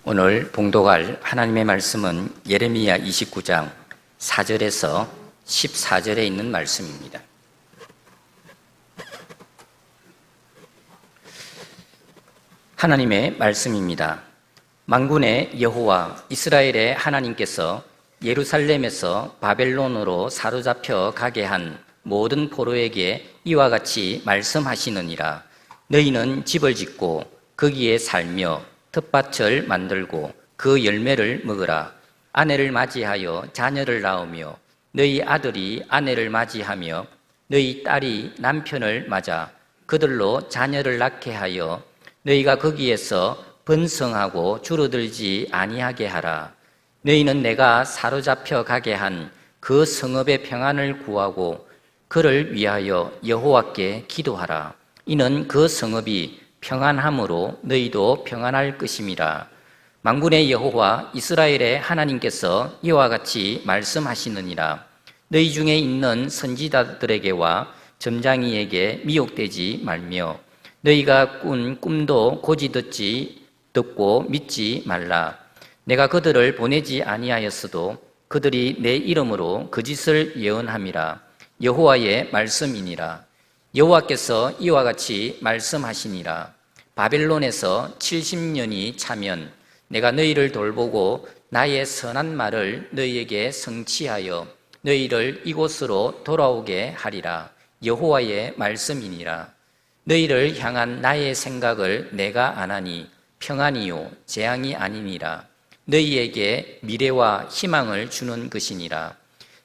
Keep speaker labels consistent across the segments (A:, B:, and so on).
A: 오늘 봉독할 하나님의 말씀은 예레미야 29장 4절에서 14절에 있는 말씀입니다. 하나님의 말씀입니다. 만군의 여호와 이스라엘의 하나님께서 예루살렘에서 바벨론으로 사로잡혀 가게 한 모든 포로에게 이와 같이 말씀하시느니라. 너희는 집을 짓고 거기에 살며 텃밭을 만들고 그 열매를 먹으라. 아내를 맞이하여 자녀를 낳으며 너희 아들이 아내를 맞이하며 너희 딸이 남편을 맞아 그들로 자녀를 낳게 하여 너희가 거기에서 번성하고 줄어들지 아니하게 하라. 너희는 내가 사로잡혀 가게 한 그 성읍의 평안을 구하고 그를 위하여 여호와께 기도하라. 이는 그 성읍이 평안함으로 너희도 평안할 것임이라. 만군의 여호와 이스라엘의 하나님께서 이와 같이 말씀하시느니라. 너희 중에 있는 선지자들에게와 점장이에게 미혹되지 말며 너희가 꾼 꿈도 고지 듣고 믿지 말라. 내가 그들을 보내지 아니하였어도 그들이 내 이름으로 거짓을 예언함이라. 여호와의 말씀이니라. 여호와께서 이와 같이 말씀하시니라. 바벨론에서 70년이 차면 내가 너희를 돌보고 나의 선한 말을 너희에게 성취하여 너희를 이곳으로 돌아오게 하리라. 여호와의 말씀이니라. 너희를 향한 나의 생각을 내가 아나니 평안이요 재앙이 아니니라. 너희에게 미래와 희망을 주는 것이니라.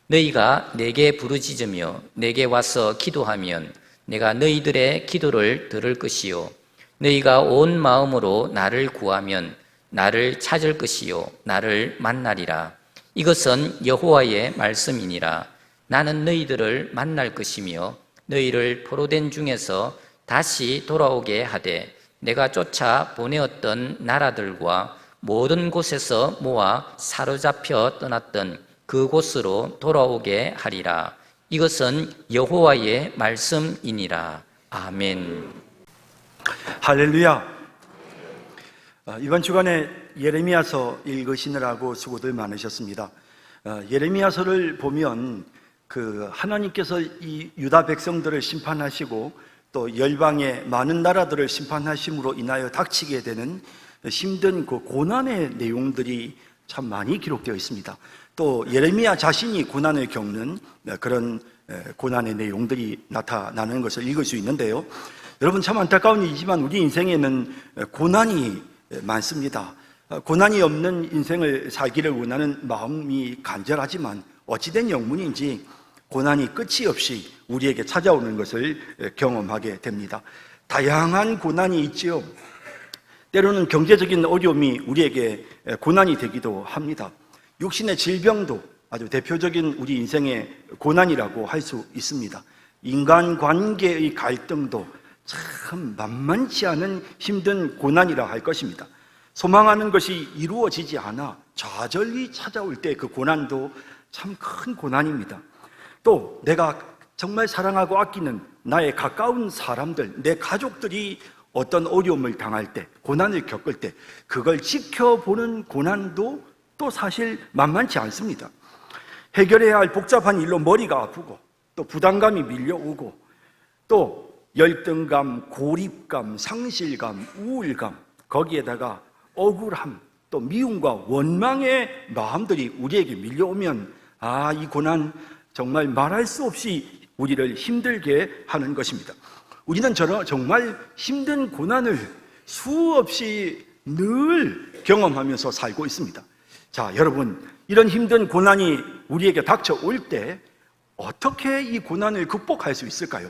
A: 너희가 내게 부르짖으며 내게 와서 기도하면 내가 너희들의 기도를 들을 것이요 너희가 온 마음으로 나를 구하면 나를 찾을 것이요 나를 만나리라. 이것은 여호와의 말씀이니라. 나는 너희들을 만날 것이며 너희를 포로된 중에서 다시 돌아오게 하되 내가 쫓아 보내었던 나라들과 모든 곳에서 모아 사로잡혀 떠났던 그곳으로 돌아오게 하리라. 이것은 여호와의 말씀이니라. 아멘.
B: 할렐루야. 이번 주간에 예레미야서 읽으시느라고 수고들 많으셨습니다. 예레미야서를 보면 하나님께서 이 유다 백성들을 심판하시고 또 열방의 많은 나라들을 심판하심으로 인하여 닥치게 되는 힘든 그 고난의 내용들이 참 많이 기록되어 있습니다. 또 예레미야 자신이 고난을 겪는 그런 고난의 내용들이 나타나는 것을 읽을 수 있는데요. 여러분, 참 안타까운 일이지만 우리 인생에는 고난이 많습니다. 고난이 없는 인생을 살기를 원하는 마음이 간절하지만 어찌된 영문인지 고난이 끝이 없이 우리에게 찾아오는 것을 경험하게 됩니다. 다양한 고난이 있지요. 때로는 경제적인 어려움이 우리에게 고난이 되기도 합니다. 육신의 질병도 아주 대표적인 우리 인생의 고난이라고 할 수 있습니다. 인간관계의 갈등도 참 만만치 않은 힘든 고난이라 할 것입니다. 소망하는 것이 이루어지지 않아 좌절이 찾아올 때 그 고난도 참 큰 고난입니다. 또 내가 정말 사랑하고 아끼는 나의 가까운 사람들, 내 가족들이 어떤 어려움을 당할 때, 고난을 겪을 때 그걸 지켜보는 고난도 또 사실 만만치 않습니다. 해결해야 할 복잡한 일로 머리가 아프고 또 부담감이 밀려오고 또 열등감, 고립감, 상실감, 우울감, 거기에다가 억울함, 또 미움과 원망의 마음들이 우리에게 밀려오면 이 고난 정말 말할 수 없이 우리를 힘들게 하는 것입니다. 우리는 정말 힘든 고난을 수없이 늘 경험하면서 살고 있습니다. 자, 여러분, 이런 힘든 고난이 우리에게 닥쳐올 때 어떻게 이 고난을 극복할 수 있을까요?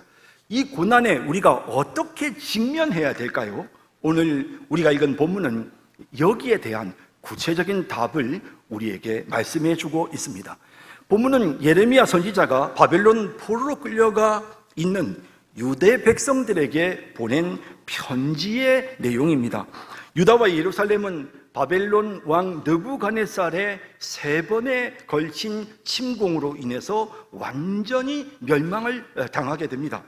B: 이 고난에 우리가 어떻게 직면해야 될까요? 오늘 우리가 읽은 본문은 여기에 대한 구체적인 답을 우리에게 말씀해 주고 있습니다. 본문은 예레미야 선지자가 바벨론 포로로 끌려가 있는 유대 백성들에게 보낸 편지의 내용입니다. 유다와 예루살렘은 바벨론 왕 느부갓네살의 3번에 걸친 침공으로 인해서 완전히 멸망을 당하게 됩니다.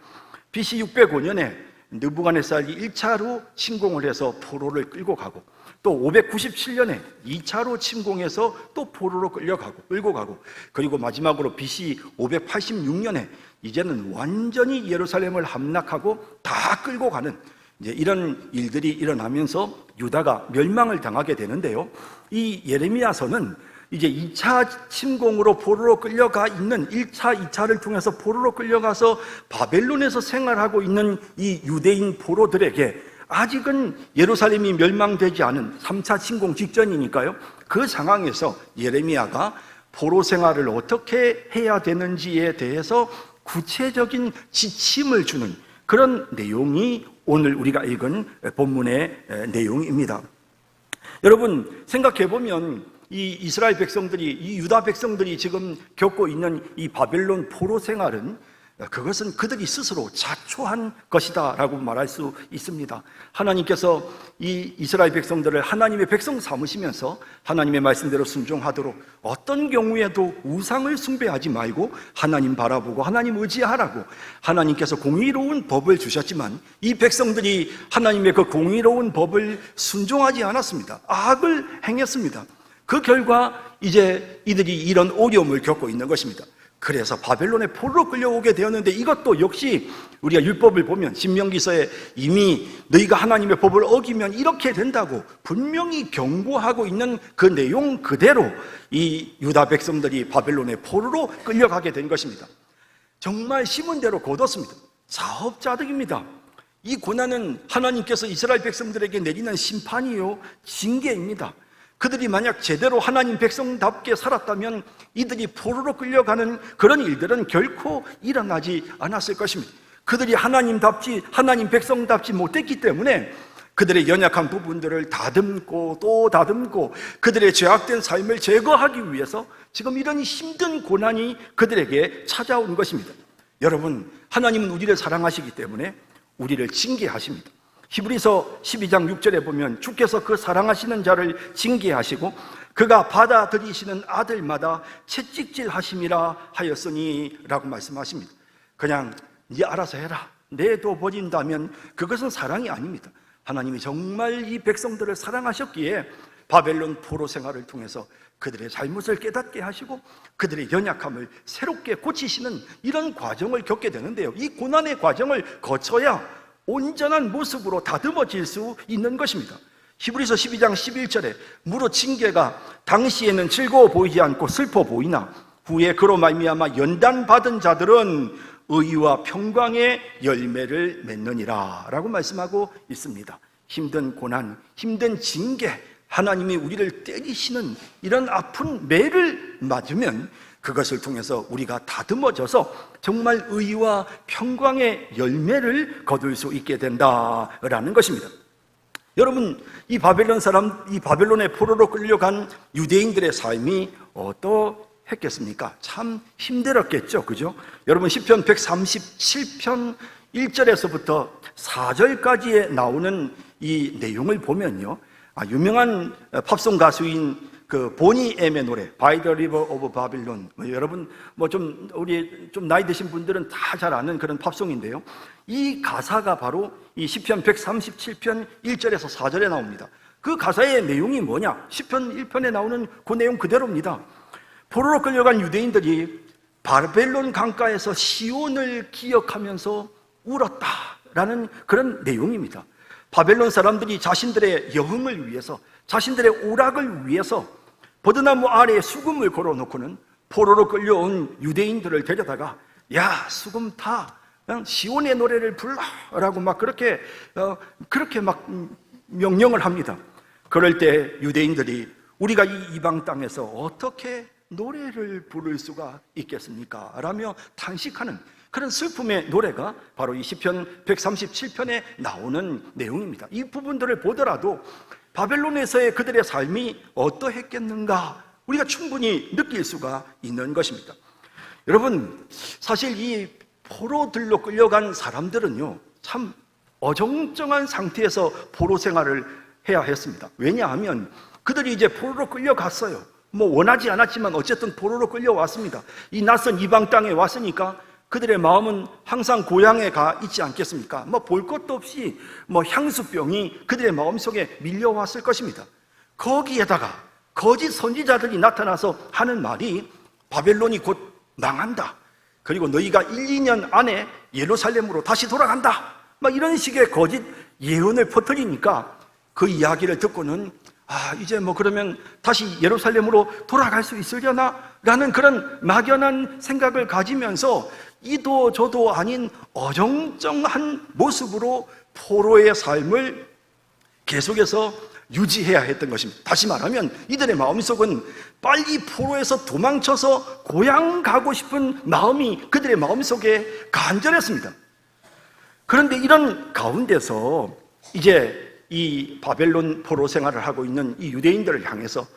B: BC 605년에 느부갓네살이 1차로 침공을 해서 포로를 끌고 가고 또 597년에 2차로 침공해서 또 포로로 끌고 가고, 그리고 마지막으로 BC 586년에 이제는 완전히 예루살렘을 함락하고 다 끌고 가는 이제 이런 일들이 일어나면서 유다가 멸망을 당하게 되는데요. 이 예레미야서는 이제 2차 침공으로 포로로 끌려가 있는 1차, 2차를 통해서 포로로 끌려가서 바벨론에서 생활하고 있는 이 유대인 포로들에게 아직은 예루살렘이 멸망되지 않은 3차 침공 직전이니까요. 그 상황에서 예레미야가 포로 생활을 어떻게 해야 되는지에 대해서 구체적인 지침을 주는 그런 내용이 오늘 우리가 읽은 본문의 내용입니다. 여러분, 생각해 보면 이 이스라엘 백성들이, 이 유다 백성들이 지금 겪고 있는 이 바벨론 포로 생활은 그것은 그들이 스스로 자초한 것이다 라고 말할 수 있습니다. 하나님께서 이 이스라엘 백성들을 하나님의 백성 삼으시면서 하나님의 말씀대로 순종하도록 어떤 경우에도 우상을 숭배하지 말고 하나님 바라보고 하나님 의지하라고 하나님께서 공의로운 법을 주셨지만 이 백성들이 하나님의 그 공의로운 법을 순종하지 않았습니다. 악을 행했습니다. 그 결과 이제 이들이 이런 어려움을 겪고 있는 것입니다. 그래서 바벨론에 포로로 끌려오게 되었는데 이것도 역시 우리가 율법을 보면 신명기서에 이미 너희가 하나님의 법을 어기면 이렇게 된다고 분명히 경고하고 있는 그 내용 그대로 이 유다 백성들이 바벨론에 포로로 끌려가게 된 것입니다. 정말 심은 대로 거뒀습니다. 자업자득입니다. 이 고난은 하나님께서 이스라엘 백성들에게 내리는 심판이요 징계입니다. 그들이 만약 제대로 하나님 백성답게 살았다면 이들이 포로로 끌려가는 그런 일들은 결코 일어나지 않았을 것입니다. 그들이 하나님 백성답지 못했기 때문에 그들의 연약한 부분들을 다듬고 또 다듬고 그들의 죄악된 삶을 제거하기 위해서 지금 이런 힘든 고난이 그들에게 찾아온 것입니다. 여러분, 하나님은 우리를 사랑하시기 때문에 우리를 징계하십니다. 히브리서 12장 6절에 보면 주께서 그 사랑하시는 자를 징계하시고 그가 받아들이시는 아들마다 채찍질 하심이라 하였으니 라고 말씀하십니다. 그냥 네 알아서 해라 내도 버린다면 그것은 사랑이 아닙니다. 하나님이 정말 이 백성들을 사랑하셨기에 바벨론 포로 생활을 통해서 그들의 잘못을 깨닫게 하시고 그들의 연약함을 새롭게 고치시는 이런 과정을 겪게 되는데요. 이 고난의 과정을 거쳐야 온전한 모습으로 다듬어질 수 있는 것입니다. 히브리서 12장 11절에 무릇 징계가 당시에는 즐거워 보이지 않고 슬퍼 보이나 후에 그로 말미암아 연단받은 자들은 의와 평강의 열매를 맺느니라 라고 말씀하고 있습니다. 힘든 고난, 힘든 징계, 하나님이 우리를 때리시는 이런 아픈 매를 맞으면 그것을 통해서 우리가 다듬어져서 정말 의와 평강의 열매를 거둘 수 있게 된다라는 것입니다. 여러분, 이 바벨론의 포로로 끌려간 유대인들의 삶이 어떠했겠습니까? 참 힘들었겠죠, 그죠? 여러분, 시편 137편 1절에서부터 4절까지에 나오는 이 내용을 보면요, 유명한 팝송 가수인 그 보니 M의 노래 By the River of Babylon, 여러분 우리 좀 나이 드신 분들은 다 잘 아는 그런 팝송인데요. 이 가사가 바로 이 시편 137편 1절에서 4절에 나옵니다. 그 가사의 내용이 뭐냐? 시편 1편에 나오는 그 내용 그대로입니다. 포로로 끌려간 유대인들이 바벨론 강가에서 시온을 기억하면서 울었다라는 그런 내용입니다. 바벨론 사람들이 자신들의 여흥을 위해서, 자신들의 오락을 위해서 버드나무 아래에 수금을 걸어놓고는 포로로 끌려온 유대인들을 데려다가 야, 수금 타, 시온의 노래를 불러라고 막 그렇게 막 명령을 합니다. 그럴 때 유대인들이 우리가 이 이방 땅에서 어떻게 노래를 부를 수가 있겠습니까? 라며 탄식하는 그런 슬픔의 노래가 바로 이 시편 137편에 나오는 내용입니다. 이 부분들을 보더라도 바벨론에서의 그들의 삶이 어떠했겠는가 우리가 충분히 느낄 수가 있는 것입니다. 여러분, 사실 이 포로들로 끌려간 사람들은요, 참 어정쩡한 상태에서 포로 생활을 해야 했습니다. 왜냐하면 그들이 이제 포로로 끌려갔어요. 원하지 않았지만 어쨌든 포로로 끌려왔습니다. 이 낯선 이방 땅에 왔으니까 그들의 마음은 항상 고향에 가 있지 않겠습니까? 볼 것도 없이 향수병이 그들의 마음속에 밀려왔을 것입니다. 거기에다가 거짓 선지자들이 나타나서 하는 말이 바벨론이 곧 망한다. 그리고 너희가 1, 2년 안에 예루살렘으로 다시 돌아간다. 이런 식의 거짓 예언을 퍼뜨리니까 그 이야기를 듣고는 이제 그러면 다시 예루살렘으로 돌아갈 수 있으려나? 라는 그런 막연한 생각을 가지면서 이도 저도 아닌 어정쩡한 모습으로 포로의 삶을 계속해서 유지해야 했던 것입니다. 다시 말하면 이들의 마음속은 빨리 포로에서 도망쳐서 고향 가고 싶은 마음이 그들의 마음속에 간절했습니다. 그런데 이런 가운데서 이제 이 바벨론 포로 생활을 하고 있는 이 유대인들을 향해서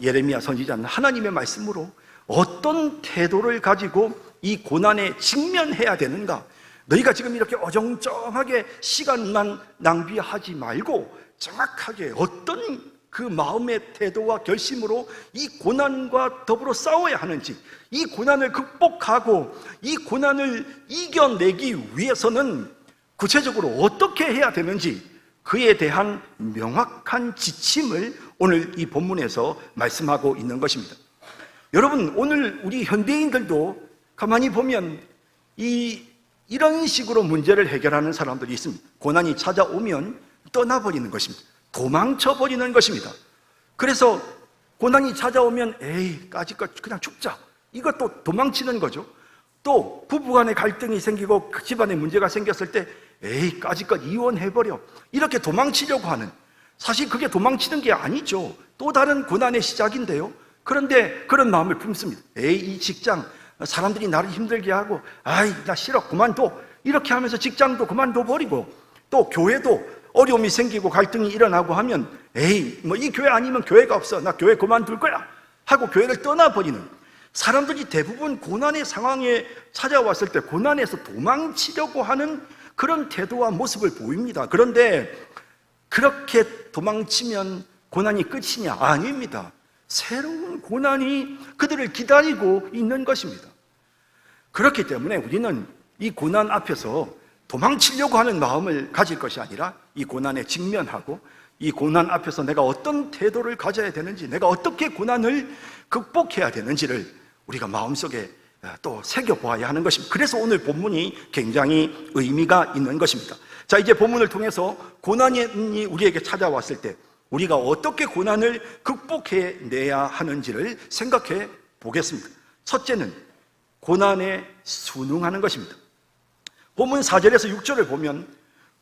B: 예레미야 선지자는 하나님의 말씀으로 어떤 태도를 가지고 이 고난에 직면해야 되는가? 너희가 지금 이렇게 어정쩡하게 시간만 낭비하지 말고 정확하게 어떤 그 마음의 태도와 결심으로 이 고난과 더불어 싸워야 하는지, 이 고난을 극복하고 이 고난을 이겨내기 위해서는 구체적으로 어떻게 해야 되는지 그에 대한 명확한 지침을 오늘 이 본문에서 말씀하고 있는 것입니다. 여러분, 오늘 우리 현대인들도 가만히 보면 이런 식으로 문제를 해결하는 사람들이 있습니다. 고난이 찾아오면 떠나버리는 것입니다. 도망쳐버리는 것입니다. 그래서 고난이 찾아오면 까짓것 그냥 죽자. 이것도 도망치는 거죠. 또 부부간의 갈등이 생기고 집안에 문제가 생겼을 때 까짓것 이혼해버려. 이렇게 도망치려고 하는, 사실 그게 도망치는 게 아니죠. 또 다른 고난의 시작인데요. 그런데 그런 마음을 품습니다. 이 직장 사람들이 나를 힘들게 하고 나 싫어 그만둬. 이렇게 하면서 직장도 그만둬 버리고, 또 교회도 어려움이 생기고 갈등이 일어나고 하면 이 교회 아니면 교회가 없어. 나 교회 그만둘 거야 하고 교회를 떠나버리는 사람들이 대부분 고난의 상황에 찾아왔을 때 고난에서 도망치려고 하는 그런 태도와 모습을 보입니다. 그런데 그렇게 도망치면 고난이 끝이냐? 아닙니다. 새로운 고난이 그들을 기다리고 있는 것입니다. 그렇기 때문에 우리는 이 고난 앞에서 도망치려고 하는 마음을 가질 것이 아니라 이 고난에 직면하고 이 고난 앞에서 내가 어떤 태도를 가져야 되는지, 내가 어떻게 고난을 극복해야 되는지를 우리가 마음속에 또 새겨보아야 하는 것입니다. 그래서 오늘 본문이 굉장히 의미가 있는 것입니다. 자, 이제 본문을 통해서 고난이 우리에게 찾아왔을 때 우리가 어떻게 고난을 극복해내야 하는지를 생각해 보겠습니다. 첫째는 고난에 순응하는 것입니다. 본문 4절에서 6절을 보면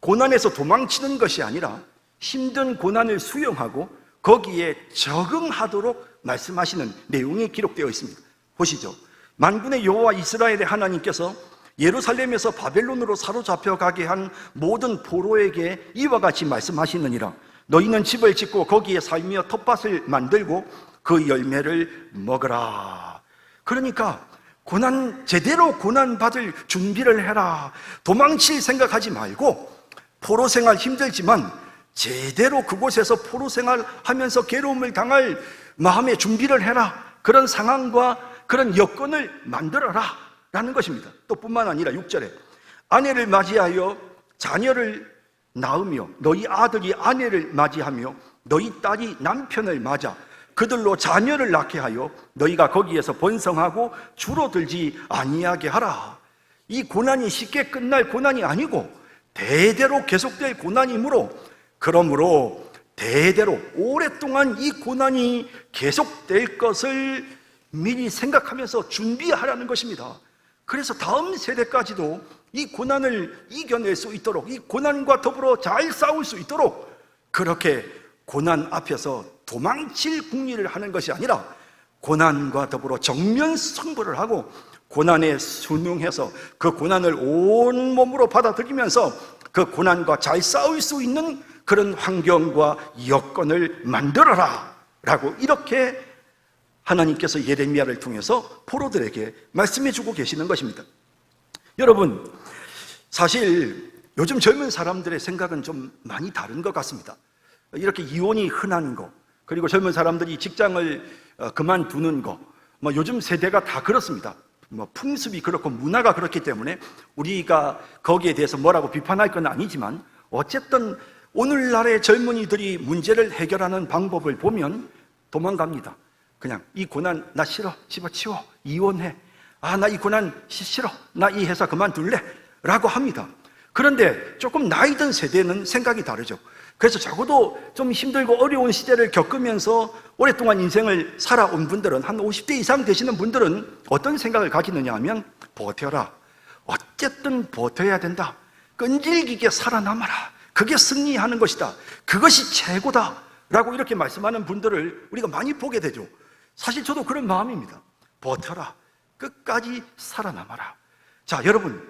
B: 고난에서 도망치는 것이 아니라 힘든 고난을 수용하고 거기에 적응하도록 말씀하시는 내용이 기록되어 있습니다. 보시죠. 만군의 여호와 이스라엘의 하나님께서 예루살렘에서 바벨론으로 사로잡혀 가게 한 모든 포로에게 이와 같이 말씀하시느니라. 너희는 집을 짓고 거기에 살며 텃밭을 만들고 그 열매를 먹으라. 그러니까 제대로 고난 받을 준비를 해라. 도망칠 생각하지 말고 포로 생활 힘들지만 제대로 그곳에서 포로 생활하면서 괴로움을 당할 마음의 준비를 해라. 그런 상황과 그런 여건을 만들어라 라는 것입니다. 또 뿐만 아니라 6절에 아내를 맞이하여 자녀를 낳으며 너희 아들이 아내를 맞이하며 너희 딸이 남편을 맞아 그들로 자녀를 낳게 하여 너희가 거기에서 번성하고 줄어들지 아니하게 하라. 이 고난이 쉽게 끝날 고난이 아니고 대대로 계속될 고난이므로, 그러므로 대대로 오랫동안 이 고난이 계속될 것을 미리 생각하면서 준비하라는 것입니다. 그래서 다음 세대까지도 이 고난을 이겨낼 수 있도록, 이 고난과 더불어 잘 싸울 수 있도록 그렇게 고난 앞에서 도망칠 궁리를 하는 것이 아니라 고난과 더불어 정면 승부를 하고 고난에 순응해서 그 고난을 온몸으로 받아들이면서 그 고난과 잘 싸울 수 있는 그런 환경과 여건을 만들어라 라고 이렇게 하나님께서 예레미야를 통해서 포로들에게 말씀해 주고 계시는 것입니다. 여러분, 사실 요즘 젊은 사람들의 생각은 좀 많이 다른 것 같습니다. 이렇게 이혼이 흔한 거, 그리고 젊은 사람들이 직장을 그만두는 거, 요즘 세대가 다 그렇습니다. 뭐 풍습이 그렇고 문화가 그렇기 때문에 우리가 거기에 대해서 뭐라고 비판할 건 아니지만, 어쨌든 오늘날의 젊은이들이 문제를 해결하는 방법을 보면 도망갑니다. 그냥 이 고난 나 싫어, 집어치워, 이혼해, 나 이 고난 싫어, 나 이 회사 그만둘래 라고 합니다. 그런데 조금 나이 든 세대는 생각이 다르죠. 그래서 적어도 좀 힘들고 어려운 시대를 겪으면서 오랫동안 인생을 살아온 분들은, 한 50대 이상 되시는 분들은 어떤 생각을 가지느냐 하면, 버텨라, 어쨌든 버텨야 된다, 끈질기게 살아남아라, 그게 승리하는 것이다, 그것이 최고다 라고 이렇게 말씀하는 분들을 우리가 많이 보게 되죠. 사실 저도 그런 마음입니다. 버텨라, 끝까지 살아남아라. 자, 여러분,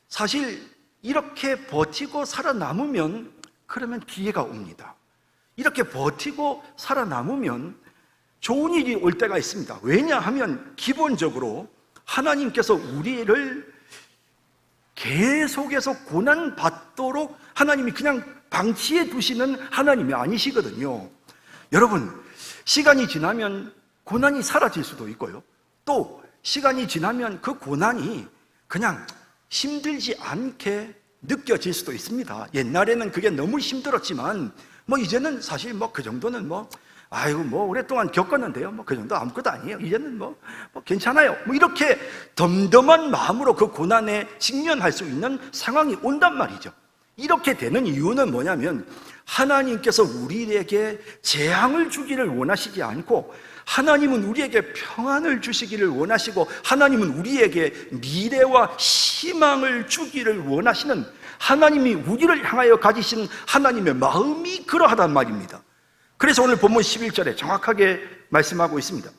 B: 사실 이렇게 버티고 살아남으면 그러면 기회가 옵니다. 이렇게 버티고 살아남으면 좋은 일이 올 때가 있습니다. 왜냐하면 기본적으로 하나님께서 우리를 계속해서 고난받도록 하나님이 그냥 방치해 두시는 하나님이 아니시거든요. 여러분, 시간이 지나면 고난이 사라질 수도 있고요, 또 시간이 지나면 그 고난이 그냥 힘들지 않게 느껴질 수도 있습니다. 옛날에는 그게 너무 힘들었지만 이제는 사실 그 정도는 오랫동안 겪었는데요, 그 정도 아무것도 아니에요, 이제는 괜찮아요, 이렇게 덤덤한 마음으로 그 고난에 직면할 수 있는 상황이 온단 말이죠. 이렇게 되는 이유는 뭐냐면, 하나님께서 우리에게 재앙을 주기를 원하시지 않고, 하나님은 우리에게 평안을 주시기를 원하시고, 하나님은 우리에게 미래와 희망을 주기를 원하시는, 하나님이 우리를 향하여 가지신 하나님의 마음이 그러하단 말입니다. 그래서 오늘 본문 11절에 정확하게 말씀하고 있습니다.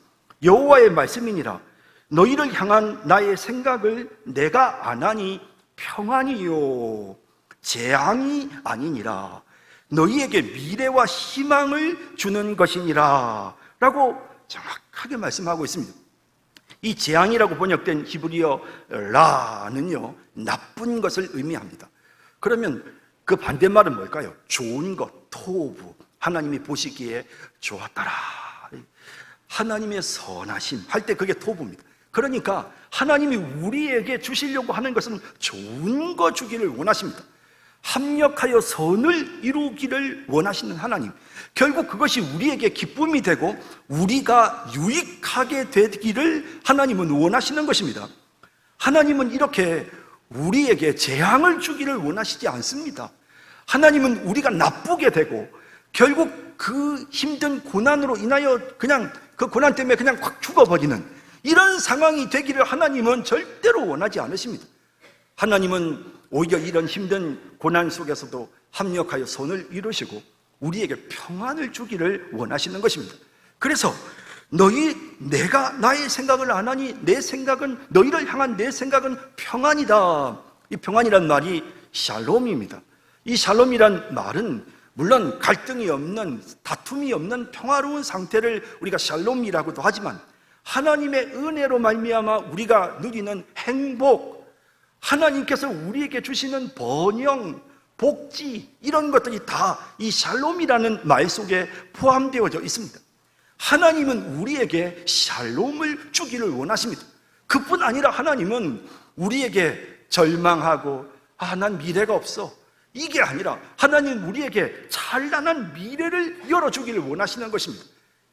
B: 여호와의 말씀이니라, 너희를 향한 나의 생각을 내가 아나니 평안이요 재앙이 아니니라, 너희에게 미래와 희망을 주는 것이니라 라고 정확하게 말씀하고 있습니다. 이 재앙이라고 번역된 히브리어 라는요, 나쁜 것을 의미합니다. 그러면 그 반대말은 뭘까요? 좋은 것, 토부, 하나님이 보시기에 좋았더라, 하나님의 선하심 할 때 그게 토부입니다. 그러니까 하나님이 우리에게 주시려고 하는 것은 좋은 거 주기를 원하십니다. 합력하여 선을 이루기를 원하시는 하나님, 결국 그것이 우리에게 기쁨이 되고 우리가 유익하게 되기를 하나님은 원하시는 것입니다. 하나님은 이렇게 우리에게 재앙을 주기를 원하시지 않습니다. 하나님은 우리가 나쁘게 되고 결국 그 힘든 고난으로 인하여 그냥 그 고난 때문에 그냥 확 죽어버리는 이런 상황이 되기를 하나님은 절대로 원하지 않으십니다. 하나님은 오히려 이런 힘든 고난 속에서도 합력하여 선을 이루시고 우리에게 평안을 주기를 원하시는 것입니다. 그래서 내가 나의 생각을 안 하니 내 생각은, 너희를 향한 내 생각은 평안이다. 이 평안이란 말이 샬롬입니다. 이 샬롬이란 말은 물론 갈등이 없는, 다툼이 없는 평화로운 상태를 우리가 샬롬이라고도 하지만, 하나님의 은혜로 말미암아 우리가 누리는 행복, 하나님께서 우리에게 주시는 번영, 복지, 이런 것들이 다 이 샬롬이라는 말 속에 포함되어져 있습니다. 하나님은 우리에게 샬롬을 주기를 원하십니다. 그뿐 아니라 하나님은 우리에게 절망하고 난 미래가 없어, 이게 아니라 하나님 우리에게 찬란한 미래를 열어주기를 원하시는 것입니다.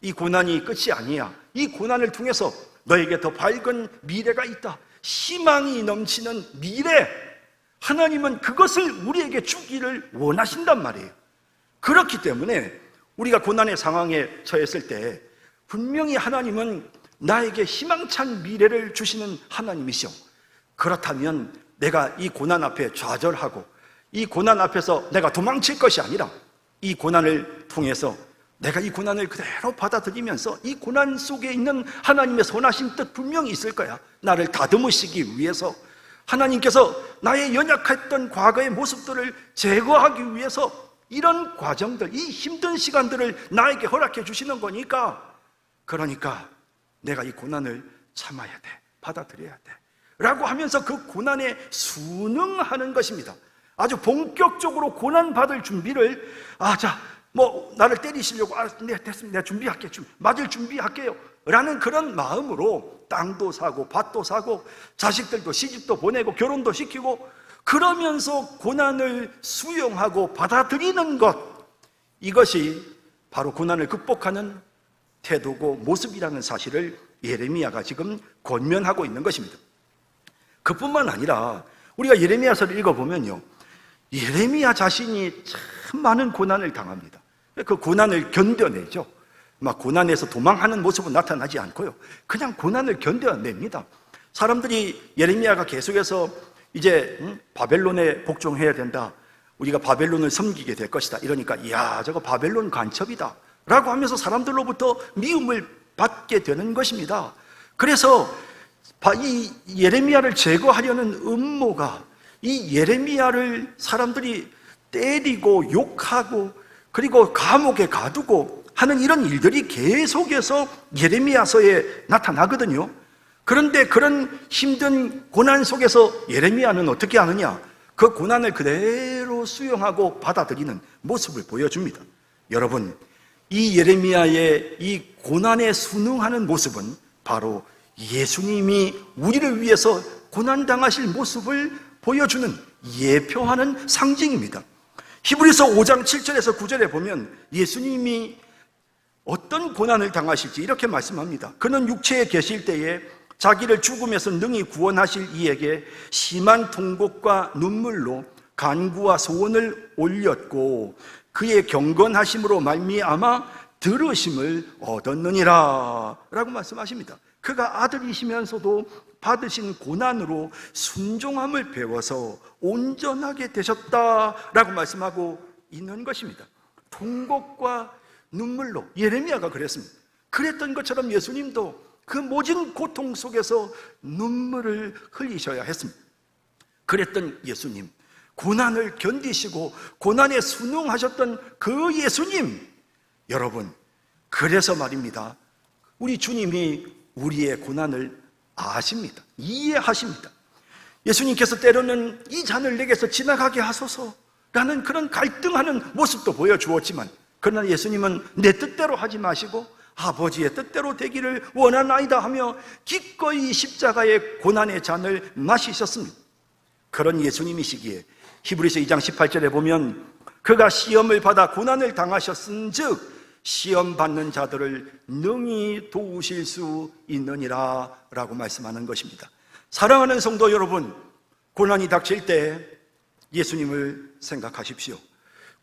B: 이 고난이 끝이 아니야. 이 고난을 통해서 너에게 더 밝은 미래가 있다, 희망이 넘치는 미래, 하나님은 그것을 우리에게 주기를 원하신단 말이에요. 그렇기 때문에 우리가 고난의 상황에 처했을 때 분명히 하나님은 나에게 희망찬 미래를 주시는 하나님이시오. 그렇다면 내가 이 고난 앞에 좌절하고 이 고난 앞에서 내가 도망칠 것이 아니라 이 고난을 통해서 내가 이 고난을 그대로 받아들이면서 이 고난 속에 있는 하나님의 선하신 뜻 분명히 있을 거야. 나를 다듬으시기 위해서, 하나님께서 나의 연약했던 과거의 모습들을 제거하기 위해서 이런 과정들, 이 힘든 시간들을 나에게 허락해 주시는 거니까, 그러니까 내가 이 고난을 참아야 돼, 받아들여야 돼 라고 하면서 그 고난에 순응하는 것입니다. 아주 본격적으로 고난받을 준비를, 뭐 나를 때리시려고 네 됐습니다. 내가 준비할게요. 맞을 준비할게요. 라는 그런 마음으로 땅도 사고 밭도 사고 자식들도 시집도 보내고 결혼도 시키고 그러면서 고난을 수용하고 받아들이는 것, 이것이 바로 고난을 극복하는 태도고 모습이라는 사실을 예레미야가 지금 권면하고 있는 것입니다. 그뿐만 아니라 우리가 예레미야서를 읽어보면요, 예레미야 자신이 참 많은 고난을 당합니다. 그 고난을 견뎌내죠. 막 고난에서 도망하는 모습은 나타나지 않고요, 그냥 고난을 견뎌냅니다. 사람들이 예레미야가 계속해서 이제 바벨론에 복종해야 된다, 우리가 바벨론을 섬기게 될 것이다 이러니까 이야 저거 바벨론 간첩이다 라고 하면서 사람들로부터 미움을 받게 되는 것입니다. 그래서 이 예레미야를 제거하려는 음모가, 이 예레미야를 사람들이 때리고 욕하고 그리고 감옥에 가두고 하는 이런 일들이 계속해서 예레미야서에 나타나거든요. 그런데 그런 힘든 고난 속에서 예레미야는 어떻게 하느냐? 그 고난을 그대로 수용하고 받아들이는 모습을 보여줍니다. 여러분, 이 예레미야의 이 고난에 순응하는 모습은 바로 예수님이 우리를 위해서 고난당하실 모습을 보여주는, 예표하는 상징입니다. 히브리서 5장 7절에서 9절에 보면 예수님이 어떤 고난을 당하실지 이렇게 말씀합니다. 그는 육체에 계실 때에 자기를 죽음에서 능히 구원하실 이에게 심한 통곡과 눈물로 간구와 소원을 올렸고 그의 경건하심으로 말미암아 들으심을 얻었느니라 라고 말씀하십니다. 그가 아들이시면서도 받으신 고난으로 순종함을 배워서 온전하게 되셨다라고 말씀하고 있는 것입니다. 통곡과 눈물로, 예레미야가 그랬습니다. 그랬던 것처럼 예수님도 그 모진 고통 속에서 눈물을 흘리셔야 했습니다. 그랬던 예수님, 고난을 견디시고 고난에 순응하셨던 그 예수님, 여러분, 그래서 말입니다, 우리 주님이 우리의 고난을 아십니다. 이해하십니다. 예수님께서 때로는 이 잔을 내게서 지나가게 하소서라는 그런 갈등하는 모습도 보여주었지만, 그러나 예수님은 내 뜻대로 하지 마시고 아버지의 뜻대로 되기를 원하나이다 하며 기꺼이 십자가의 고난의 잔을 마시셨습니다. 그런 예수님이시기에 히브리서 2장 18절에 보면 그가 시험을 받아 고난을 당하셨은즉 시험 받는 자들을 능히 도우실 수 있느니라 라고 말씀하는 것입니다. 사랑하는 성도 여러분, 고난이 닥칠 때 예수님을 생각하십시오.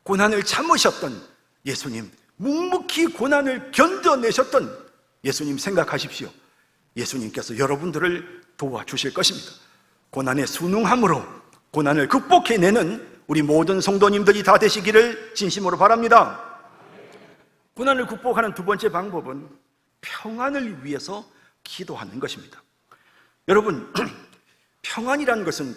B: 고난을 참으셨던 예수님, 묵묵히 고난을 견뎌내셨던 예수님 생각하십시오. 예수님께서 여러분들을 도와주실 것입니다. 고난에 순응함으로 고난을 극복해내는 우리 모든 성도님들이 다 되시기를 진심으로 바랍니다. 고난을 극복하는 두 번째 방법은 평안을 위해서 기도하는 것입니다. 여러분, 평안이라는 것은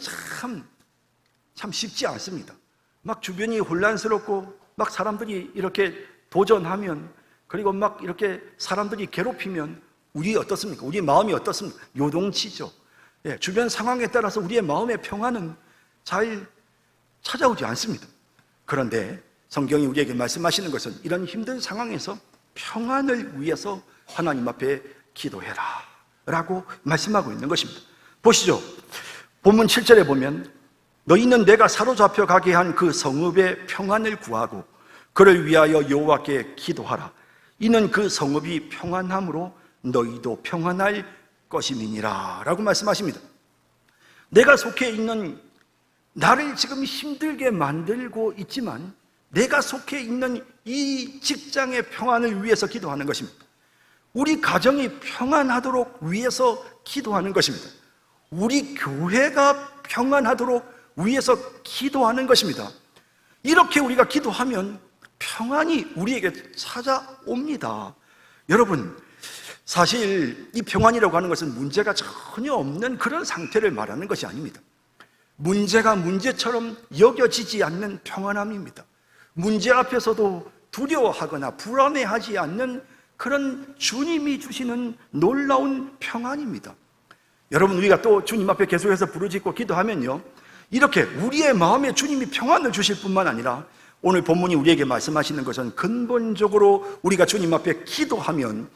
B: 참 쉽지 않습니다. 막 주변이 혼란스럽고 막 사람들이 이렇게 도전하면, 그리고 막 이렇게 사람들이 괴롭히면 우리 어떻습니까? 우리의 마음이 어떻습니까? 요동치죠. 주변 상황에 따라서 우리의 마음의 평안은 잘 찾아오지 않습니다. 그런데 성경이 우리에게 말씀하시는 것은 이런 힘든 상황에서 평안을 위해서 하나님 앞에 기도해라 라고 말씀하고 있는 것입니다. 보시죠. 본문 7절에 보면 너희는 내가 사로잡혀 가게 한 그 성읍의 평안을 구하고 그를 위하여 여호와께 기도하라. 이는 그 성읍이 평안함으로 너희도 평안할 것임이니라 라고 말씀하십니다. 내가 속해 있는, 나를 지금 힘들게 만들고 있지만 내가 속해 있는 이 직장의 평안을 위해서 기도하는 것입니다. 우리 가정이 평안하도록 위해서 기도하는 것입니다. 우리 교회가 평안하도록 위해서 기도하는 것입니다. 이렇게 우리가 기도하면 평안이 우리에게 찾아옵니다. 여러분, 사실 이 평안이라고 하는 것은 문제가 전혀 없는 그런 상태를 말하는 것이 아닙니다. 문제가 문제처럼 여겨지지 않는 평안함입니다. 문제 앞에서도 두려워하거나 불안해하지 않는 그런 주님이 주시는 놀라운 평안입니다. 여러분, 우리가 또 주님 앞에 계속해서 부르짖고 기도하면요, 이렇게 우리의 마음에 주님이 평안을 주실 뿐만 아니라 오늘 본문이 우리에게 말씀하시는 것은 근본적으로 우리가 주님 앞에 기도하면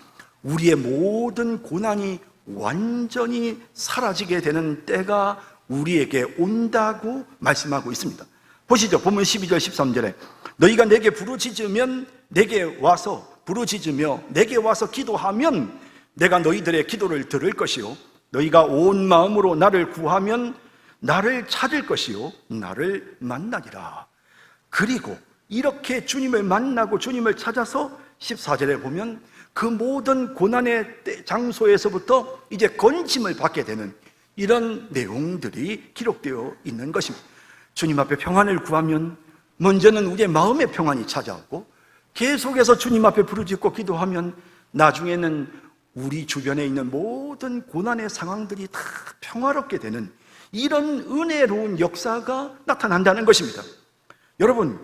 B: 우리의 모든 고난이 완전히 사라지게 되는 때가 우리에게 온다고 말씀하고 있습니다. 보시죠. 본문 12절 13절에 너희가 내게 부르짖으면 내게 와서 부르짖으며 내게 와서 기도하면 내가 너희들의 기도를 들을 것이요 너희가 온 마음으로 나를 구하면 나를 찾을 것이요 나를 만나리라. 그리고 이렇게 주님을 만나고 주님을 찾아서 14절에 보면 그 모든 고난의 장소에서부터 이제 건짐을 받게 되는 이런 내용들이 기록되어 있는 것입니다. 주님 앞에 평안을 구하면 먼저는 우리의 마음의 평안이 찾아오고 계속해서 주님 앞에 부르짖고 기도하면 나중에는 우리 주변에 있는 모든 고난의 상황들이 다 평화롭게 되는 이런 은혜로운 역사가 나타난다는 것입니다. 여러분,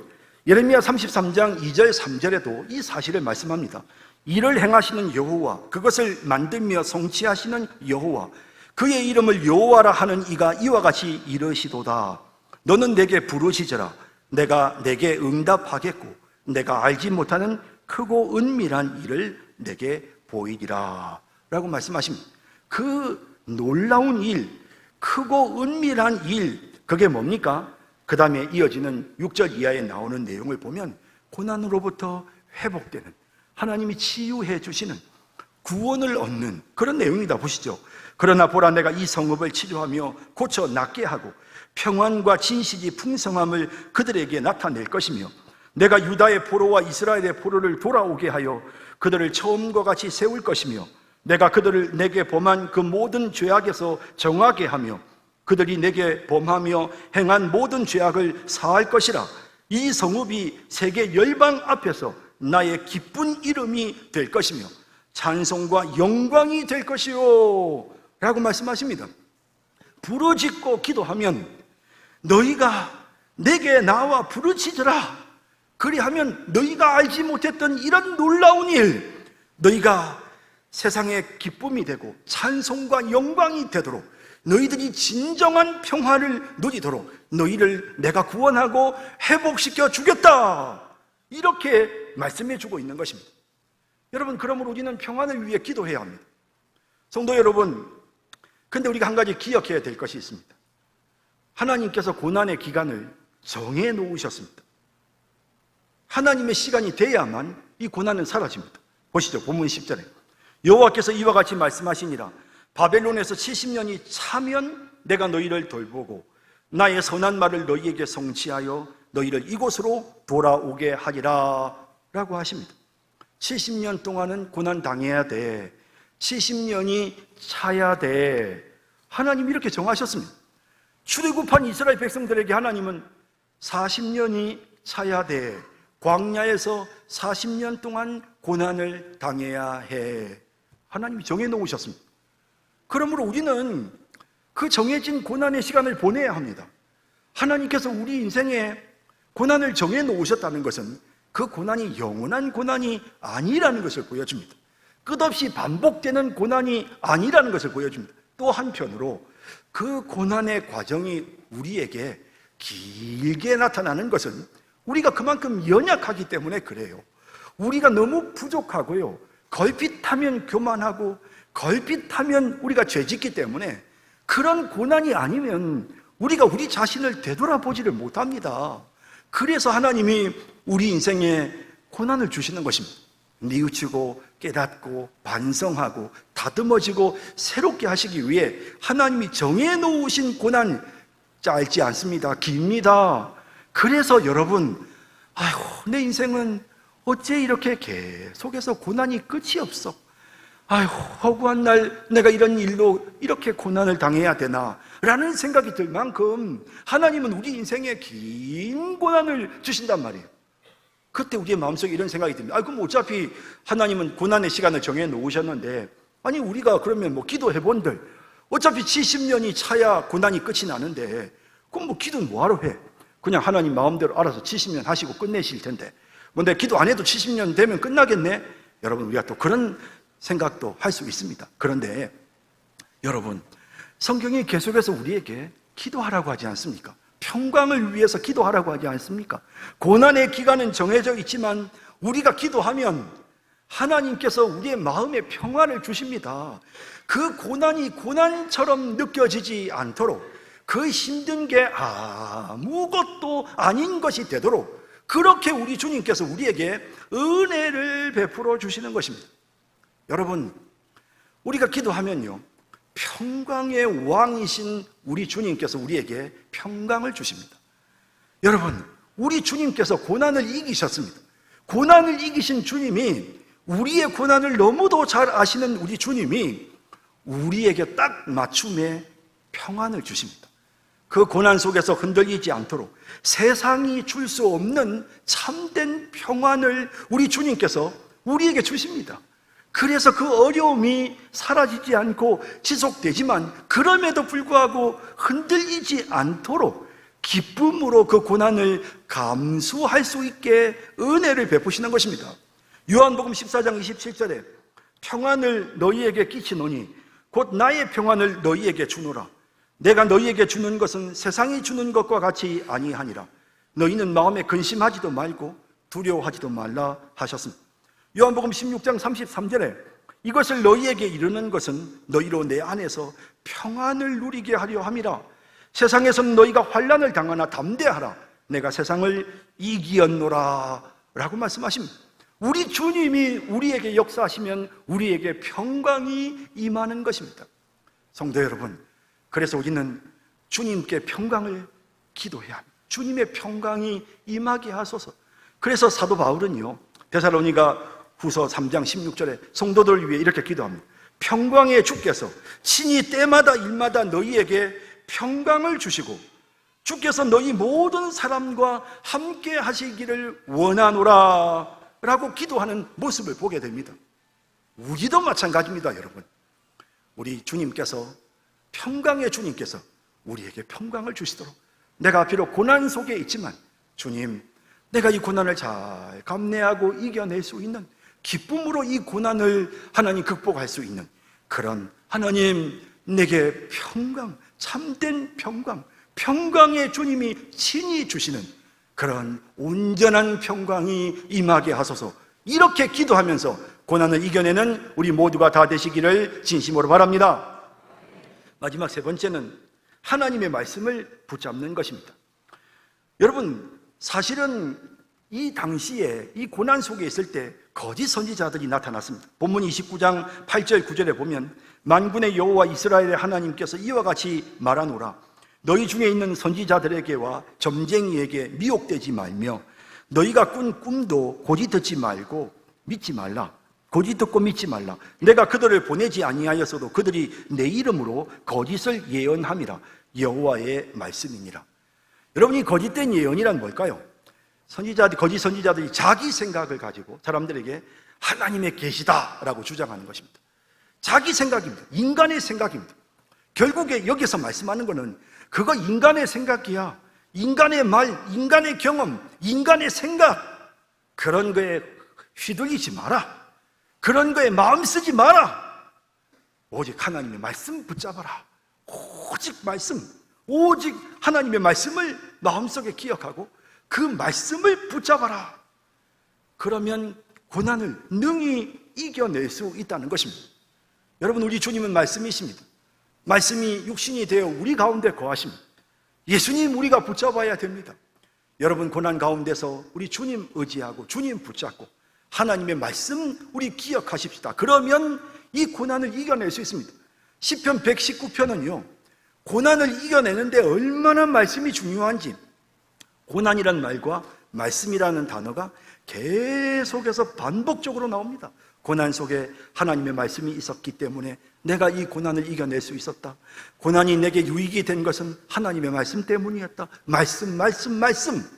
B: 예레미야 33장 2절 3절에도 이 사실을 말씀합니다. 이를 행하시는 여호와, 그것을 만들며 성취하시는 여호와, 그의 이름을 여호와라 하는 이가 이와 같이 이르시도다. 너는 내게 부르짖으라. 내가 내게 응답하겠고 내가 알지 못하는 크고 은밀한 일을 내게 보이리라 라고 말씀하십니다. 그 놀라운 일, 크고 은밀한 일, 그게 뭡니까? 그 다음에 이어지는 6절 이하에 나오는 내용을 보면 고난으로부터 회복되는, 하나님이 치유해 주시는, 구원을 얻는 그런 내용이다. 보시죠. 그러나 보라, 내가 이 성읍을 치료하며 고쳐 낫게 하고 평안과 진실이 풍성함을 그들에게 나타낼 것이며 내가 유다의 포로와 이스라엘의 포로를 돌아오게 하여 그들을 처음과 같이 세울 것이며 내가 그들을 내게 범한 그 모든 죄악에서 정하게 하며 그들이 내게 범하며 행한 모든 죄악을 사할 것이라. 이 성읍이 세계 열방 앞에서 나의 기쁜 이름이 될 것이며 찬송과 영광이 될 것이요 라고 말씀하십니다. 부르짖고 기도하면 너희가 내게 나와 부르짖으라. 그리하면 너희가 알지 못했던 이런 놀라운 일, 너희가 세상의 기쁨이 되고 찬송과 영광이 되도록, 너희들이 진정한 평화를 누리도록 너희를 내가 구원하고 회복시켜 주겠다, 이렇게 말씀해 주고 있는 것입니다. 여러분, 그러므로 우리는 평안을 위해 기도해야 합니다. 성도 여러분, 근데 우리가 한 가지 기억해야 될 것이 있습니다. 하나님께서 고난의 기간을 정해 놓으셨습니다. 하나님의 시간이 돼야만 이 고난은 사라집니다. 보시죠. 본문 10절에 여호와께서 이와 같이 말씀하시니라. 바벨론에서 70년이 차면 내가 너희를 돌보고 나의 선한 말을 너희에게 성취하여 너희를 이곳으로 돌아오게 하리라 라고 하십니다. 70년 동안은 고난 당해야 돼. 70년이 차야 돼. 하나님이 이렇게 정하셨습니다. 출애굽한 이스라엘 백성들에게 하나님은 40년이 차야 돼. 광야에서 40년 동안 고난을 당해야 해. 하나님이 정해놓으셨습니다. 그러므로 우리는 그 정해진 고난의 시간을 보내야 합니다. 하나님께서 우리 인생에 고난을 정해놓으셨다는 것은 그 고난이 영원한 고난이 아니라는 것을 보여줍니다. 끝없이 반복되는 고난이 아니라는 것을 보여줍니다. 또 한편으로 그 고난의 과정이 우리에게 길게 나타나는 것은 우리가 그만큼 연약하기 때문에 그래요. 우리가 너무 부족하고요, 걸핏하면 교만하고 걸핏하면 우리가 죄짓기 때문에 그런 고난이 아니면 우리가 우리 자신을 되돌아보지를 못합니다. 그래서 하나님이 우리 인생에 고난을 주시는 것입니다. 뉘우치고 깨닫고 반성하고 다듬어지고 새롭게 하시기 위해 하나님이 정해놓으신 고난 짧지 않습니다. 깁니다. 그래서 여러분, 아이고, 내 인생은 어째 이렇게 계속해서 고난이 끝이 없어. 아이고, 허구한 날 내가 이런 일로 이렇게 고난을 당해야 되나 라는 생각이 들 만큼 하나님은 우리 인생에 긴 고난을 주신단 말이에요. 그때 우리의 마음속에 이런 생각이 듭니다. 그럼 어차피 하나님은 고난의 시간을 정해 놓으셨는데, 아니 우리가 그러면 뭐 기도해 본들 어차피 70년이 차야 고난이 끝이 나는데 그럼 뭐 기도는 뭐하러 해? 그냥 하나님 마음대로 알아서 70년 하시고 끝내실 텐데 뭐 내가 기도 안 해도 70년 되면 끝나겠네? 여러분, 우리가 또 그런 생각도 할 수 있습니다. 그런데 여러분, 성경이 계속해서 우리에게 기도하라고 하지 않습니까? 평강을 위해서 기도하라고 하지 않습니까? 고난의 기간은 정해져 있지만 우리가 기도하면 하나님께서 우리의 마음에 평안을 주십니다. 그 고난이 고난처럼 느껴지지 않도록, 그 힘든 게 아무것도 아닌 것이 되도록 그렇게 우리 주님께서 우리에게 은혜를 베풀어 주시는 것입니다. 여러분, 우리가 기도하면요, 평강의 왕이신 우리 주님께서 우리에게 평강을 주십니다. 여러분, 우리 주님께서 고난을 이기셨습니다. 고난을 이기신 주님이, 우리의 고난을 너무도 잘 아시는 우리 주님이 우리에게 딱 맞춤의 평안을 주십니다. 그 고난 속에서 흔들리지 않도록 세상이 줄 수 없는 참된 평안을 우리 주님께서 우리에게 주십니다. 그래서 그 어려움이 사라지지 않고 지속되지만 그럼에도 불구하고 흔들리지 않도록 기쁨으로 그 고난을 감수할 수 있게 은혜를 베푸시는 것입니다. 요한복음 14장 27절에 평안을 너희에게 끼치노니 곧 나의 평안을 너희에게 주노라. 내가 너희에게 주는 것은 세상이 주는 것과 같이 아니하니라. 너희는 마음에 근심하지도 말고 두려워하지도 말라 하셨습니다. 요한복음 16장 33절에 이것을 너희에게 이르는 것은 너희로 내 안에서 평안을 누리게 하려 함이라. 세상에서는 너희가 환난을 당하나 담대하라. 내가 세상을 이기었노라 라고 말씀하십니다. 우리 주님이 우리에게 역사하시면 우리에게 평강이 임하는 것입니다. 성도 여러분, 그래서 우리는 주님께 평강을 기도해야 합니다. 주님의 평강이 임하게 하소서. 그래서 사도 바울은요, 데살로니가 후서 3장 16절에 성도들을 위해 이렇게 기도합니다. 평강의 주께서 친히 때마다 일마다 너희에게 평강을 주시고 주께서 너희 모든 사람과 함께 하시기를 원하노라 라고 기도하는 모습을 보게 됩니다. 우리도 마찬가지입니다. 여러분, 우리 주님께서, 평강의 주님께서 우리에게 평강을 주시도록, 내가 비록 고난 속에 있지만 주님, 내가 이 고난을 잘 감내하고 이겨낼 수 있는, 기쁨으로 이 고난을 하나님 극복할 수 있는 그런, 하나님 내게 평강, 참된 평강, 평강의 주님이 친히 주시는 그런 온전한 평강이 임하게 하소서. 이렇게 기도하면서 고난을 이겨내는 우리 모두가 다 되시기를 진심으로 바랍니다. 마지막 세 번째는 하나님의 말씀을 붙잡는 것입니다. 여러분, 사실은 이 당시에 이 고난 속에 있을 때 거짓 선지자들이 나타났습니다. 본문 29장 8절 9절에 보면 만군의 여호와 이스라엘의 하나님께서 이와 같이 말하노라. 너희 중에 있는 선지자들에게와 점쟁이에게 미혹되지 말며 너희가 꾼 꿈도 고지 듣지 말고 믿지 말라. 고지 듣고 믿지 말라. 내가 그들을 보내지 아니하였어도 그들이 내 이름으로 거짓을 예언함이라. 여호와의 말씀이니라. 여러분이 거짓된 예언이란 뭘까요? 거짓 선지자들이 자기 생각을 가지고 사람들에게 하나님의 계시다라고 주장하는 것입니다. 자기 생각입니다. 인간의 생각입니다. 결국에 여기서 말씀하는 것은 그거 인간의 생각이야. 인간의 말, 인간의 경험, 인간의 생각, 그런 거에 휘둘리지 마라. 그런 거에 마음 쓰지 마라. 오직 하나님의 말씀 붙잡아라. 오직 말씀, 오직 하나님의 말씀을 마음속에 기억하고 그 말씀을 붙잡아라. 그러면 고난을 능히 이겨낼 수 있다는 것입니다. 여러분, 우리 주님은 말씀이십니다. 말씀이 육신이 되어 우리 가운데 거하십니다. 예수님 우리가 붙잡아야 됩니다. 여러분, 고난 가운데서 우리 주님 의지하고 주님 붙잡고 하나님의 말씀 우리 기억하십시다. 그러면 이 고난을 이겨낼 수 있습니다. 시편 119편은요, 고난을 이겨내는데 얼마나 말씀이 중요한지, 고난이란 말과 말씀이라는 단어가 계속해서 반복적으로 나옵니다. 고난 속에 하나님의 말씀이 있었기 때문에 내가 이 고난을 이겨낼 수 있었다. 고난이 내게 유익이 된 것은 하나님의 말씀 때문이었다. 말씀.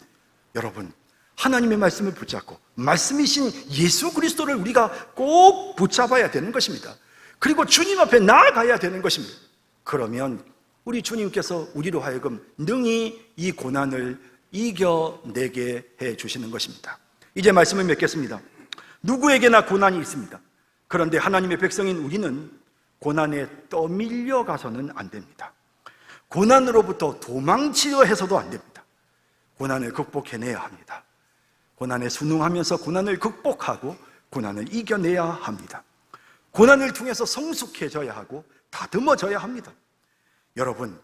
B: 여러분, 하나님의 말씀을 붙잡고 말씀이신 예수 그리스도를 우리가 꼭 붙잡아야 되는 것입니다. 그리고 주님 앞에 나아가야 되는 것입니다. 그러면 우리 주님께서 우리로 하여금 능히 이 고난을 이겨내게 해 주시는 것입니다. 이제 말씀을 맺겠습니다. 누구에게나 고난이 있습니다. 그런데 하나님의 백성인 우리는 고난에 떠밀려 가서는 안 됩니다. 고난으로부터 도망치려 해서도 안 됩니다. 고난을 극복해내야 합니다. 고난에 순응하면서 고난을 극복하고 고난을 이겨내야 합니다. 고난을 통해서 성숙해져야 하고 다듬어져야 합니다. 여러분,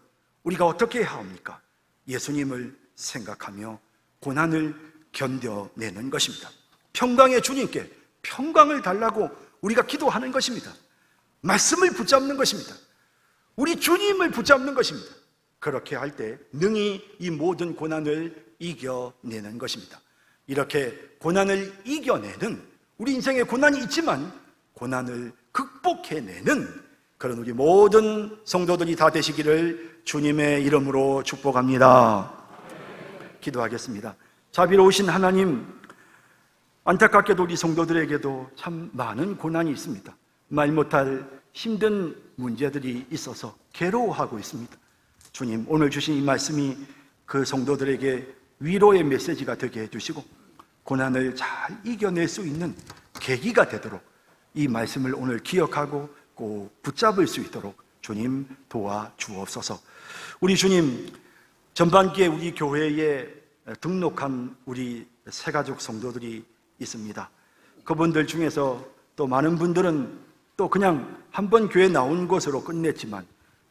B: 우리가 어떻게 해야 합니까? 예수님을 생각하며 고난을 견뎌내는 것입니다. 평강의 주님께 평강을 달라고 우리가 기도하는 것입니다. 말씀을 붙잡는 것입니다. 우리 주님을 붙잡는 것입니다. 그렇게 할 때 능히 이 모든 고난을 이겨내는 것입니다. 이렇게 고난을 이겨내는, 우리 인생에 고난이 있지만 고난을 극복해내는 그런 우리 모든 성도들이 다 되시기를 주님의 이름으로 축복합니다. 기도하겠습니다. 자비로우신 하나님, 안타깝게도 우리 성도들에게도 참 많은 고난이 있습니다. 말 못할 힘든 문제들이 있어서 괴로워하고 있습니다. 주님, 오늘 주신 이 말씀이 그 성도들에게 위로의 메시지가 되게 해주시고 고난을 잘 이겨낼 수 있는 계기가 되도록 이 말씀을 오늘 기억하고 꼭 붙잡을 수 있도록 주님 도와주옵소서. 우리 주님, 전반기에 우리 교회에 등록한 우리 새가족 성도들이 있습니다. 그분들 중에서 또 많은 분들은 또 그냥 한번 교회 나온 것으로 끝냈지만,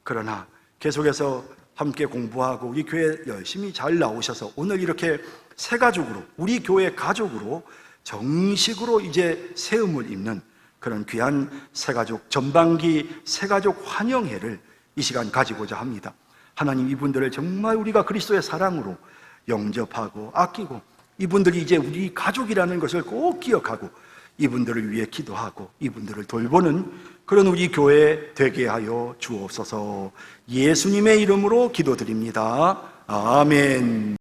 B: 그러나 계속해서 함께 공부하고 우리 교회 열심히 잘 나오셔서 오늘 이렇게 새가족으로, 우리 교회 가족으로 정식으로 이제 세움을 입는 그런 귀한 새가족, 전반기 새가족 환영회를 이 시간 가지고자 합니다. 하나님, 이분들을 정말 우리가 그리스도의 사랑으로 영접하고 아끼고, 이분들이 이제 우리 가족이라는 것을 꼭 기억하고 이분들을 위해 기도하고 이분들을 돌보는 그런 우리 교회 되게 하여 주옵소서. 예수님의 이름으로 기도드립니다. 아멘.